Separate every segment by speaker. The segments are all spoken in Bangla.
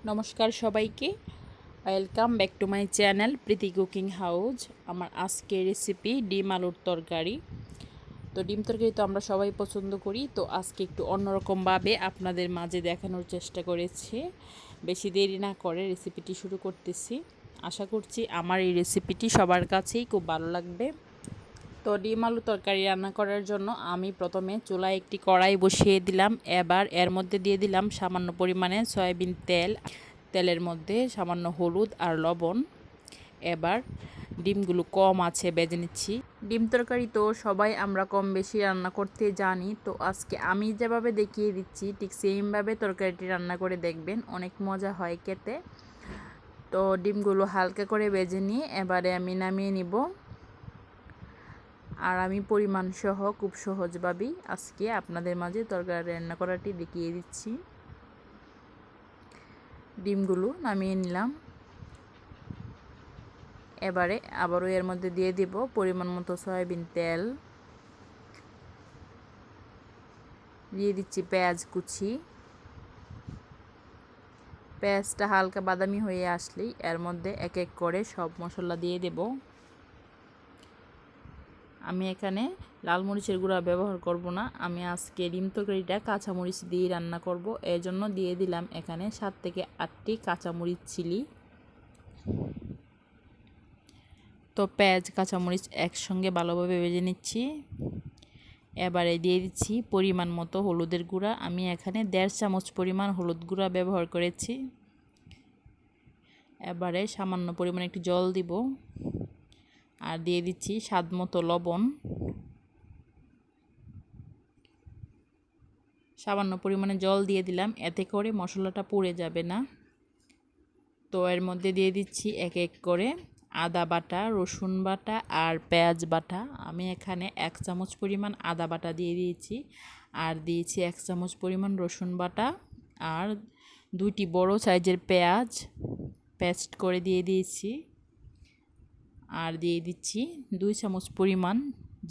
Speaker 1: নমস্কার সবাইকে, welcome back to my channel Preeti cooking house. আমার আজকের রেসিপি ডিম আলুর তরকারি। তো ডিম তরকারি তো আমরা সবাই পছন্দ করি, তো আজকে একটু অন্যরকমভাবে আপনাদের মাঝে দেখানোর চেষ্টা করেছি। বেশি দেরি না করে রেসিপিটি শুরু করতেছি। আশা করছি আমার এই রেসিপিটি সবার কাছেই খুব ভালো লাগবে। তো ডিম আলু তরকারি রান্না করার জন্য আমি প্রথমে চুলায় একটি কড়াই বসিয়ে দিলাম। এবার এর মধ্যে দিয়ে দিলাম সামান্য পরিমাণে সয়াবিন তেল। তেলের মধ্যে সামান্য হলুদ আর লবণ। এবার ডিমগুলো কম আছে ভেজে নিচ্ছি। ডিম তরকারি তো সবাই আমরা কম বেশি রান্না করতে জানি, তো আজকে আমি যেভাবে দেখিয়ে দিচ্ছি ঠিক সেমভাবে তরকারিটি রান্না করে দেখবেন, অনেক মজা হয় খেতে। তো ডিমগুলো হালকা করে ভেজে নিয়ে এবারে আমি নামিয়ে নিব। আর আমি পরিমাণ সহ খুব সহজভাবেই আজকে আপনাদের মাঝে তরকারি রান্না করাটি দেখিয়ে দিচ্ছি। ডিমগুলো নামিয়ে নিলাম। এবারে আবারও এর মধ্যে দিয়ে দিব পরিমাণ মতো সয়াবিন তেল, দিয়ে দিচ্ছি পেঁয়াজ কুচি। পেঁয়াজটা হালকা বাদামি হয়ে আসলেই এর মধ্যে এক এক করে সব মশলা দিয়ে দেব। আমি এখানে লাল মরিচের গুঁড়া ব্যবহার করব না, আমি আজকে ডিম তরকারিটা কাঁচামরিচ দিয়ে রান্না করব। এর জন্য দিয়ে দিলাম এখানে 7 থেকে 8টি কাঁচামরিচ চিলি। তো পেঁয়াজ কাঁচামরিচ একসঙ্গে ভালোভাবে ভেজে নিচ্ছি। এবারে দিয়ে দিচ্ছি পরিমাণ মতো হলুদের গুঁড়া। আমি এখানে 1.5 চামচ পরিমাণ হলুদ গুঁড়া ব্যবহার করেছি। এবারে সামান্য পরিমাণে একটু জল দিব আর দিয়ে দিচ্ছি স্বাদ মতো লবণ। সামান্য পরিমাণে জল দিয়ে দিলাম, এতে করে মশলাটা পুড়ে যাবে না। তো এর মধ্যে দিয়ে দিচ্ছি এক এক করে আদা বাটা, রসুন বাটা আর পেঁয়াজ বাটা। আমি এখানে 1 চামচ পরিমাণ আদা বাটা দিয়ে দিয়েছি আর দিয়েছি 1 চামচ পরিমাণ রসুন বাটা আর 2টি বড় সাইজের পেঁয়াজ পেস্ট করে দিয়ে দিয়েছি। আর দিয়ে দিচ্ছি 2 চামচ পরিমাণ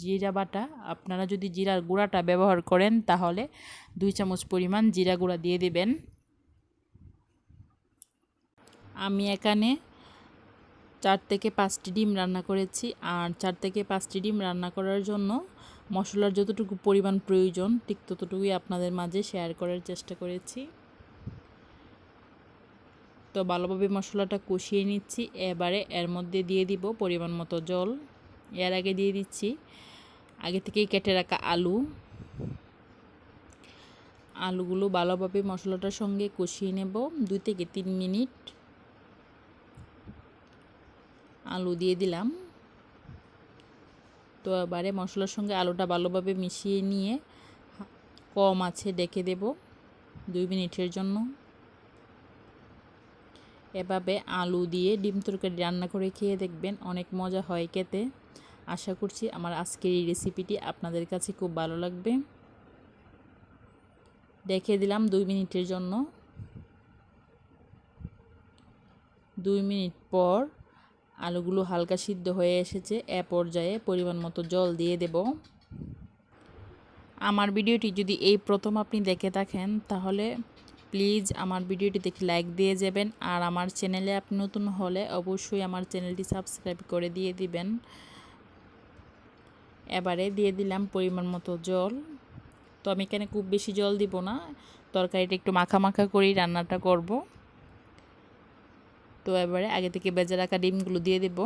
Speaker 1: জিরা বাটা। আপনারা যদি জিরার গুঁড়াটা ব্যবহার করেন তাহলে 2 চামচ পরিমাণ জিরা গুঁড়া দিয়ে দেবেন। আমি এখানে 4 থেকে 5টি ডিম রান্না করেছি, আর 4 থেকে 5টি ডিম রান্না করার জন্য মশলার যতটুকু পরিমাণ প্রয়োজন ঠিক ততটুকুই আপনাদের মাঝে শেয়ার করার চেষ্টা করেছি। তো ভালোভাবে মশলাটা কষিয়ে নিচ্ছি। এবারে এর মধ্যে দিয়ে দিব পরিমাণ মতো জল। এর আগে দিয়ে দিচ্ছি আগে থেকেই কেটে রাখা আলুগুলো ভালোভাবে মশলাটার সঙ্গে কষিয়ে নেব 2 থেকে 3 মিনিট। আলু দিয়ে দিলাম। তো এবারে মশলার সঙ্গে আলুটা ভালোভাবে মিশিয়ে নিয়ে কম আছে ডেকে দেব 2 মিনিটের জন্য। এভাবে আলু দিয়ে ডিম তরকারি রান্না করে খেয়ে দেখবেন, অনেক মজা হয় খেতে। আশা করছি আমার আজকের এই রেসিপিটি আপনাদের কাছে খুব ভালো লাগবে। ডেকে দিলাম 2 মিনিটের জন্য। 2 মিনিট পর আলুগুলো হালকা সিদ্ধ হয়ে এসেছে। এ পর্যায়ে পরিমাণ মতো জল দিয়ে দেব। আমার ভিডিওটি যদি এই প্রথম আপনি দেখে থাকেন তাহলে প্লিজ আমার ভিডিওটি দেখে লাইক দিয়ে যাবেন, আর আমার চ্যানেলে আপনি নতুন হলে অবশ্যই আমার চ্যানেলটি সাবস্ক্রাইব করে দিয়ে দিবেন। এবারে দিয়ে দিলাম পরিমাণ মতো জল। তো আমি এখানে খুব বেশি জল দিব না, তরকারিটা একটু মাখা মাখা করেই রান্নাটা করব। তো এবারে আগে থেকে ভেজে রাখা ডিমগুলো দিয়ে দেব।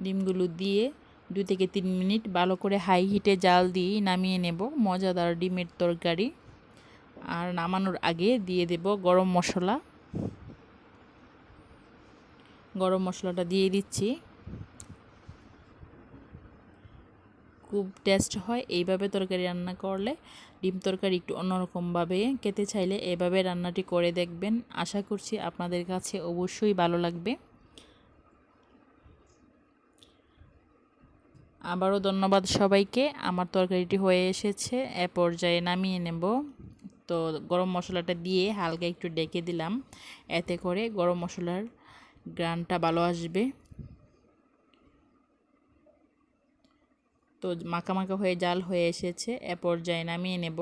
Speaker 1: ডিমগুলো দিয়ে 2 থেকে 3 মিনিট ভালো করে হাই হিটে জাল দিয়ে নামিয়ে নেব মজাদার ডিমের তরকারি। আর নামানোর আগে দিয়ে দেব গরম মশলা। গরম মশলাটা দিয়ে দিচ্ছি। খুব টেস্ট হয় এইভাবে তরকারি রান্না করলে। ডিম তরকারি একটু অন্যরকমভাবে খেতে চাইলে এভাবে রান্নাটি করে দেখবেন, আশা করছি আপনাদের কাছে অবশ্যই ভালো লাগবে। আবারও ধন্যবাদ সবাইকে। আমার তরকারিটি হয়ে এসেছে, এ পর্যায়ে নামিয়ে নেব। তো গরম মশলাটা দিয়ে হালকা একটু ডেকে দিলাম, এতে করে গরম মশলার গ্রানটা ভালো আসবে। তো মাখা মাখা হয়ে জাল হয়ে এসেছে, এ পর্যায়ে নামিয়ে নেব।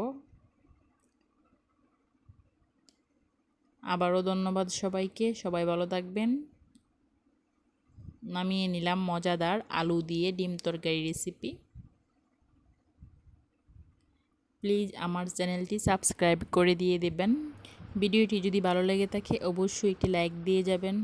Speaker 1: আবারও ধন্যবাদ সবাইকে, সবাই ভালো থাকবেন। নামিয়ে নিলাম মজাদার আলু দিয়ে ডিম তরকারি রেসিপি। প্লিজ আমার চ্যানেলটি সাবস্ক্রাইব করে দিয়ে দেবেন। ভিডিওটি যদি ভালো লেগে থাকে অবশ্যই একটি লাইক দিয়ে যাবেন।